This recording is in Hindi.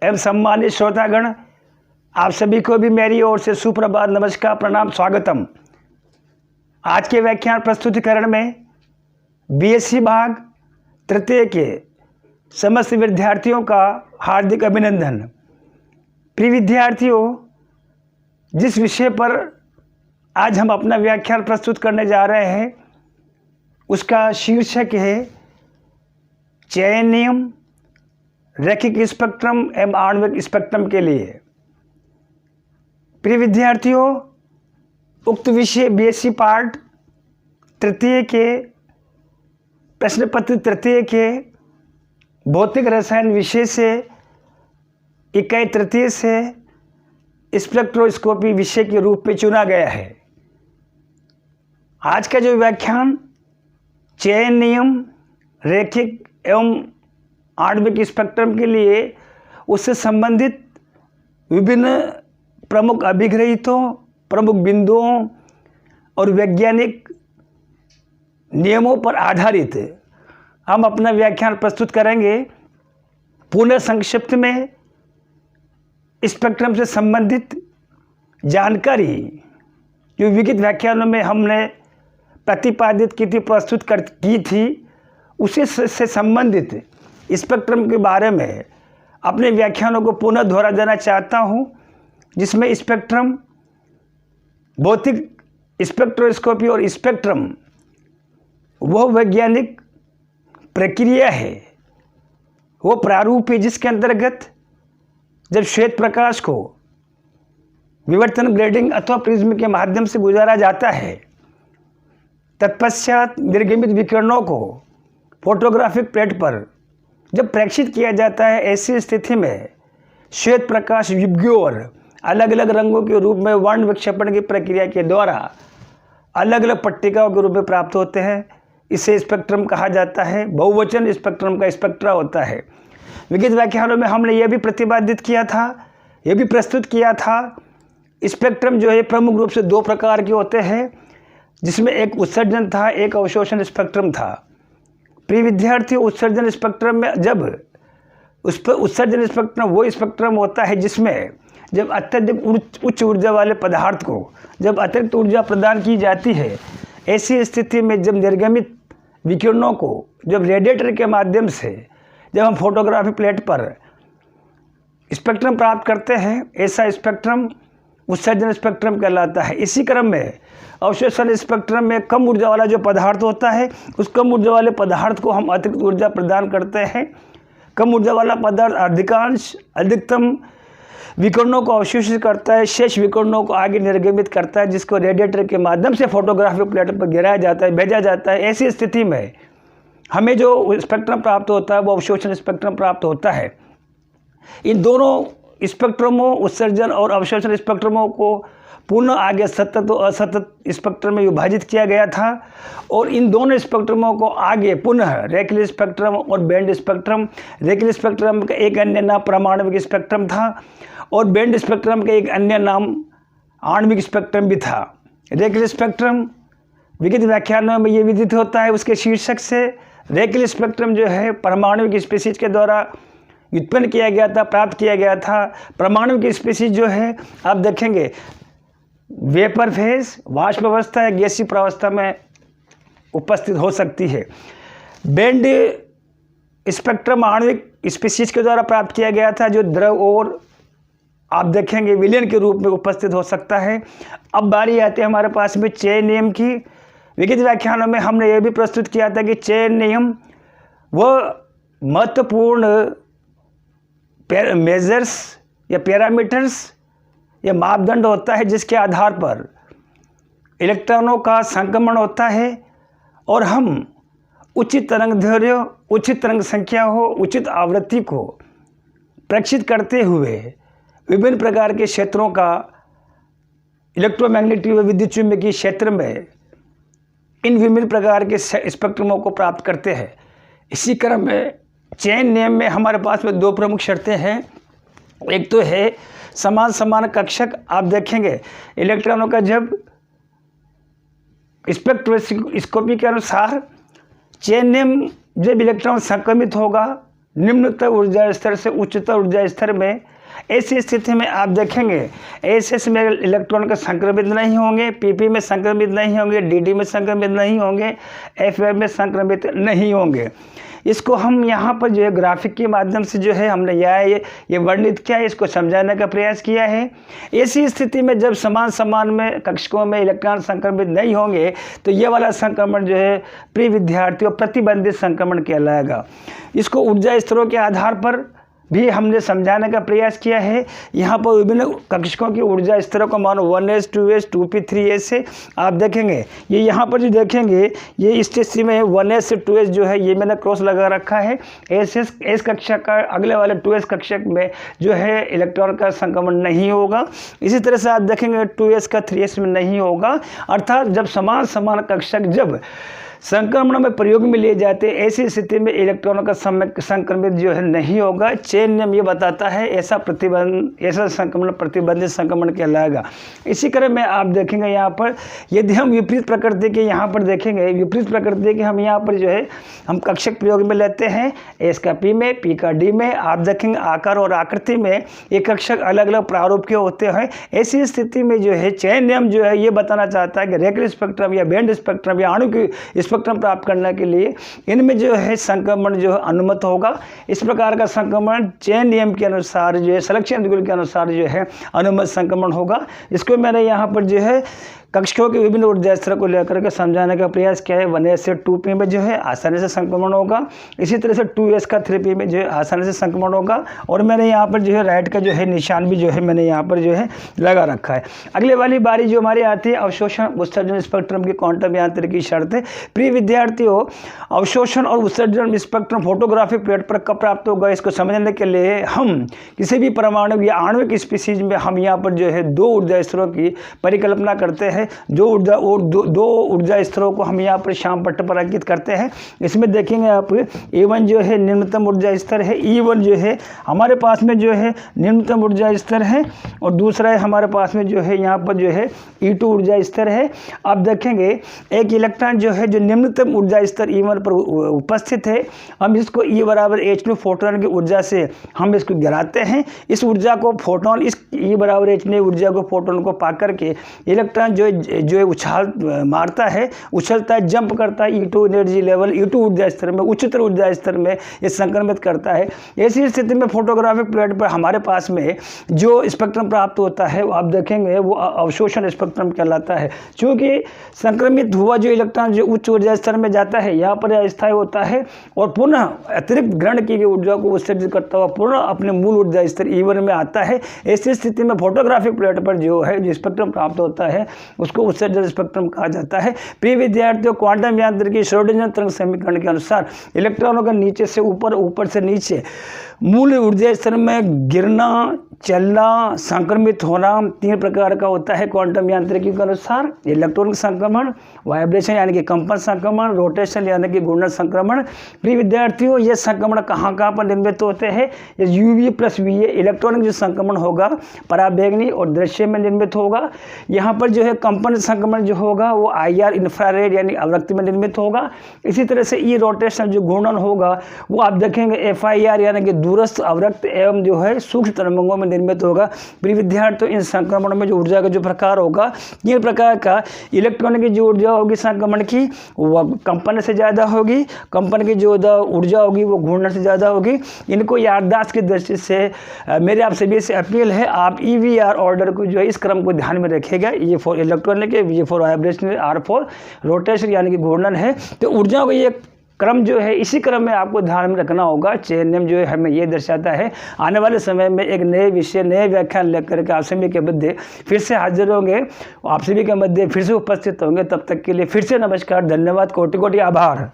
एवं सम्मानित श्रोतागण, आप सभी को भी मेरी ओर से सुप्रभात, नमस्कार, प्रणाम, स्वागतम। आज के व्याख्यान प्रस्तुतिकरण में बीएससी भाग तृतीय के समस्त विद्यार्थियों का हार्दिक अभिनंदन। प्रिय विद्यार्थियों, जिस विषय पर आज हम अपना व्याख्यान प्रस्तुत करने जा रहे हैं उसका शीर्षक है चयन नियम रैखिक स्पेक्ट्रम एवं आणविक स्पेक्ट्रम के लिए। प्रिय विद्यार्थियों, उक्त विषय बीएससी पार्ट तृतीय के प्रश्न पत्र तृतीय के भौतिक रसायन विषय से इकाई तृतीय से स्पेक्ट्रोस्कोपी विषय के रूप में चुना गया है। आज का जो व्याख्यान चयन नियम रैखिक एवं आणविक स्पेक्ट्रम के लिए उससे संबंधित विभिन्न प्रमुख अभिग्रहितों, प्रमुख बिंदुओं और वैज्ञानिक नियमों पर आधारित हम अपना व्याख्यान प्रस्तुत करेंगे। पुनः संक्षिप्त में स्पेक्ट्रम से संबंधित जानकारी जो विगत व्याख्यानों में हमने प्रतिपादित की थी, प्रस्तुत की थी, उसी से संबंधित स्पेक्ट्रम के बारे में अपने व्याख्यानों को पुनः दोहरा देना चाहता हूं, जिसमें स्पेक्ट्रम, भौतिक स्पेक्ट्रोस्कोपी और स्पेक्ट्रम वह वैज्ञानिक प्रक्रिया है, वो प्रारूप है जिसके अंतर्गत जब श्वेत प्रकाश को विवर्तन, ग्रेडिंग अथवा प्रिज्म के माध्यम से गुजारा जाता है, तत्पश्चात निर्गमित विकिरणों को फोटोग्राफिक प्लेट पर जब प्रेक्षित किया जाता है, ऐसी स्थिति में श्वेत प्रकाश विभ्योर अलग अलग रंगों के रूप में वर्ण विक्षेपण की प्रक्रिया के द्वारा अलग अलग पट्टिकाओं के रूप में प्राप्त होते हैं। इसे स्पेक्ट्रम कहा जाता है। बहुवचन स्पेक्ट्रम का स्पेक्ट्रा होता है। विगत व्याख्यानों में हमने यह भी प्रतिपादित किया था, यह भी प्रस्तुत किया था, स्पेक्ट्रम जो है प्रमुख रूप से दो प्रकार के होते हैं, जिसमें एक उत्सर्जन था, एक अवशोषण स्पेक्ट्रम था। प्रिय विद्यार्थियों, उत्सर्जन स्पेक्ट्रम में जब उस पर उत्सर्जन स्पेक्ट्रम वो स्पेक्ट्रम होता है जिसमें जब अत्यधिक उच्च ऊर्जा वाले पदार्थ को जब अतिरिक्त ऊर्जा प्रदान की जाती है, ऐसी स्थिति में जब निर्गमित विकिरणों को जब रेडिएटर के माध्यम से जब हम फोटोग्राफी प्लेट पर स्पेक्ट्रम प्राप्त करते हैं, ऐसा स्पेक्ट्रम उत्सर्जन स्पेक्ट्रम कहलाता है। इसी क्रम में अवशोषण स्पेक्ट्रम में कम ऊर्जा वाला जो पदार्थ होता है, उस कम ऊर्जा वाले पदार्थ को हम अतिरिक्त ऊर्जा प्रदान करते हैं। कम ऊर्जा वाला पदार्थ अधिकतम विकिरणों को अवशोषित करता है, शेष विकिरणों को आगे निर्गमित करता है, जिसको रेडिएटर के माध्यम से फोटोग्राफी प्लेट पर गिराया जाता है, भेजा जाता है। ऐसी स्थिति में हमें जो स्पेक्ट्रम प्राप्त होता है वो अवशोषण स्पेक्ट्रम प्राप्त होता है। इन दोनों स्पेक्ट्रमों, उत्सर्जन और अवशोषण स्पेक्ट्रमों को पुनः आगे सतत और असतत स्पेक्ट्रम में विभाजित किया गया था और इन दोनों स्पेक्ट्रमों को आगे पुनः रैखिक स्पेक्ट्रम और बैंड स्पेक्ट्रम, रैखिक स्पेक्ट्रम का एक अन्य नाम परमाणविक स्पेक्ट्रम था और बैंड स्पेक्ट्रम का एक अन्य नाम आणविक स्पेक्ट्रम भी था। रैखिक स्पेक्ट्रम विगत व्याख्यानों में ये विदित होता है, उसके शीर्षक से रैखिक स्पेक्ट्रम जो है परमाणविक स्पीशीज के द्वारा उत्पन्न किया गया था, प्राप्त किया गया था। परमाणु स्पीशीज जो है आप देखेंगे वेपर फेज, वाष्प अवस्था या गैसीय प्रावस्था में उपस्थित हो सकती है। बैंड स्पेक्ट्रम आणविक स्पीशीज के द्वारा प्राप्त किया गया था, जो द्रव और आप देखेंगे विलयन के रूप में उपस्थित हो सकता है। अब बारी आती है हमारे पास में चयन नियम की। विगत व्याख्यानों में हमने यह भी प्रस्तुत किया था कि चयन नियम वह महत्वपूर्ण मेजर्स या पैरामीटर्स या मापदंड होता है जिसके आधार पर इलेक्ट्रॉनों का संक्रमण होता है और हम उचित तरंग दैर्घ्य, उचित तरंग संख्या हो, उचित आवृत्ति को प्रेक्षित करते हुए विभिन्न प्रकार के क्षेत्रों का इलेक्ट्रोमैग्नेटिक व विद्युत चुम्बकीय क्षेत्र में इन विभिन्न प्रकार के स्पेक्ट्रमों को प्राप्त करते हैं। इसी क्रम में चयन नियम में हमारे पास में दो प्रमुख शर्तें हैं। एक तो है समान कक्षक। आप देखेंगे इलेक्ट्रॉनों का जब स्पेक्ट्रोस्कोपी के अनुसार चयन नियम जब इलेक्ट्रॉन संक्रमित होगा निम्नतर ऊर्जा स्तर से उच्चतर ऊर्जा स्तर में, ऐसी स्थिति में आप देखेंगे एसएस में इलेक्ट्रॉन का संक्रमित नहीं होंगे, पीपी में संक्रमित नहीं होंगे, डीडी में संक्रमित नहीं होंगे, एफएफ में संक्रमित नहीं होंगे। इसको हम यहाँ पर जो है ग्राफिक के माध्यम से जो है हमने ये वर्णित किया है, इसको समझाने का प्रयास किया है। ऐसी स्थिति में जब समान में कक्षकों में इलेक्ट्रॉन संक्रमित नहीं होंगे तो ये वाला संक्रमण जो है प्रिय विद्यार्थियों प्रतिबंधित संक्रमण कहलाएगा। इसको ऊर्जा स्तरों के आधार पर भी हमने समझाने का प्रयास किया है। यहाँ पर विभिन्न कक्षकों की ऊर्जा स्तरों को मानो 1s 2s 2p 3s से आप देखेंगे, ये यहाँ पर जो देखेंगे ये इस स्थिति में 1s से 2s जो है ये मैंने क्रॉस लगा रखा है। एस कक्षा का अगले वाले 2s कक्षक में जो है इलेक्ट्रॉन का संक्रमण नहीं होगा। इसी तरह से आप देखेंगे 2s का 3s में नहीं होगा। अर्थात जब समान कक्षक जब संक्रमण में प्रयोग में लिए जाते हैं ऐसी स्थिति में इलेक्ट्रॉनों का संक्रमित जो है नहीं होगा। चेन नियम ये बताता है ऐसा संक्रमण प्रतिबंधित संक्रमण कहलाएगा। इसी क्रम में आप देखेंगे यहाँ पर यदि हम विपरीत प्रकृति के यहाँ पर देखेंगे, विपरीत प्रकृति के हम यहाँ पर जो है हम कक्षक प्रयोग में लेते हैं, एस का पी में, पी का डी में। आप देखेंगे आकार और आकृति में ये कक्षक अलग अलग प्रारूप के होते हैं। ऐसी स्थिति में जो है चेन नियम जो है ये बताना चाहता है कि रेखीय स्पेक्ट्रम या बैंड स्पेक्ट्रम या अणु की स्पेक्ट्रम प्राप्त करने के लिए इनमें जो है संक्रमण जो है अनुमत होगा। इस प्रकार का संक्रमण चेन नियम के अनुसार जो है सलेक्शन रूल के अनुसार जो है अनुमत संक्रमण होगा। इसको मैंने यहाँ पर जो है कक्षकों के विभिन्न ऊर्जा स्तर को लेकर के समझाने का प्रयास किया है। 1s से 2p में जो है आसानी से संक्रमण होगा, इसी तरह से 2s का 3p में जो है आसानी से संक्रमण होगा। और मैंने यहाँ पर जो है राइट का जो है निशान भी जो है मैंने यहाँ पर जो है लगा रखा है। अगले वाली बारी जो हमारी आती है अवशोषण उत्सर्जन स्पेक्ट्रम की क्वांटम यांत्रिकी शर्तें। प्रिय विद्यार्थियों, अवशोषण और उत्सर्जन स्पेक्ट्रम फोटोग्राफिक प्लेट पर कब प्राप्त होगा इसको समझने के लिए हम किसी भी परमाणु या आणविक स्पीसीज में हम यहाँ पर जो है दो ऊर्जा स्तरों की परिकल्पना करते हैं। दो ऊर्जा स्तरों को हम यहाँ पर श्याम पट्ट पर अंकित करते हैं। इसमें देखेंगे आप E1 जो है निम्नतम ऊर्जा स्तर है, E1 जो है हमारे पास में जो है निम्नतम ऊर्जा स्तर है, और दूसरा है हमारे पास में जो है यहाँ पर जो है E2 ऊर्जा स्तर है। आप देखेंगे एक इलेक्ट्रॉन जो है जो निम्नतम ऊर्जा स्तर E1 पर उपस्थित है, हम इसको E बराबर h2 फोटोन की ऊर्जा से हम इसको गिराते हैं। इस ऊर्जा को फोटोन, इस E बराबर h ऊर्जा को फोटोन को पा करके इलेक्ट्रॉन जो है उछाल मारता है, उछलता है, जंप करता है E2 एनर्जी लेवल, E2 ऊर्जा स्तर में, उच्चतर ऊर्जा स्तर में ये संक्रमित करता है। ऐसी स्थिति में फोटोग्राफिक प्लेट पर हमारे पास में जो स्पेक्ट्रम प्राप्त होता है वो आप देखेंगे वो अवशोषण स्पेक्ट्रम कहलाता है। क्योंकि संक्रमित हुआ जो इलेक्ट्रॉन जो उच्च ऊर्जा स्तर में जाता है यहाँ पर अस्थायी होता है और पुनः अतिरिक्त ग्रहण की गई ऊर्जा को उत्सर्जित करता हुआ पुनः अपने मूल ऊर्जा स्तर E1 में आता है। ऐसी स्थिति में फोटोग्राफिक प्लेट पर जो है जो स्पेक्ट्रम प्राप्त होता है उसको उत्सर्जन स्पेक्ट्रम कहा जाता है। प्रिय विद्यार्थियों, क्वांटम यांत्रिकी श्रोडिंगर तरंग समीकरण के अनुसार इलेक्ट्रॉनों का नीचे से ऊपर, ऊपर से नीचे मूल ऊर्जा स्तर में गिरना, चलना, संक्रमित होना तीन प्रकार का होता है क्वांटम यांत्रिकी के अनुसार। इलेक्ट्रॉन संक्रमण, वाइब्रेशन यानी कि कंपन संक्रमण, रोटेशन यानी कि घूर्णन संक्रमण। प्रिय विद्यार्थियों, ये संक्रमण कहाँ पर निर्मित होते हैं? ये UV प्लस VA इलेक्ट्रॉनिक जो संक्रमण होगा पराबैंगनी और दृश्य में निर्मित होगा। यहाँ पर जो है कंपन संक्रमण जो होगा वो IR इंफ्रारेड यानी आवृत्ति में निर्मित होगा। इसी तरह से E रोटेशन जो घूर्णन होगा वो आप देखेंगे FIR यानी कि दूरस्थ अवरक्त एवं जो है सूक्ष्म तरंगों में निर्मित होगा। प्रिय विद्यार्थियों, इन संक्रमणों में जो ऊर्जा का जो प्रकार होगा, तीन प्रकार का इलेक्ट्रॉन की जो ऊर्जा होगी संक्रमण की वो कंपन से ज़्यादा होगी, कंपन की जो ऊर्जा होगी वो घूर्णन से ज़्यादा होगी। इनको याददाश्त की दृष्टि से मेरे आप सभी से अपील है, आप EVR ऑर्डर को जो है इस क्रम को ध्यान में रखिएगा। E फॉर इलेक्ट्रॉनिक है, V for vibration, R for rotation यानी कि घूर्णन है। तो ऊर्जा को ये क्रम जो है इसी क्रम में आपको ध्यान में रखना होगा। चेन नियम जो है हमें ये दर्शाता है। आने वाले समय में एक नए विषय, नए व्याख्यान लेकर के आप सभी के मध्य फिर से हाजिर होंगे, आप सभी के मध्य फिर से उपस्थित होंगे। तब तक के लिए फिर से नमस्कार, धन्यवाद, कोटि कोटि आभार।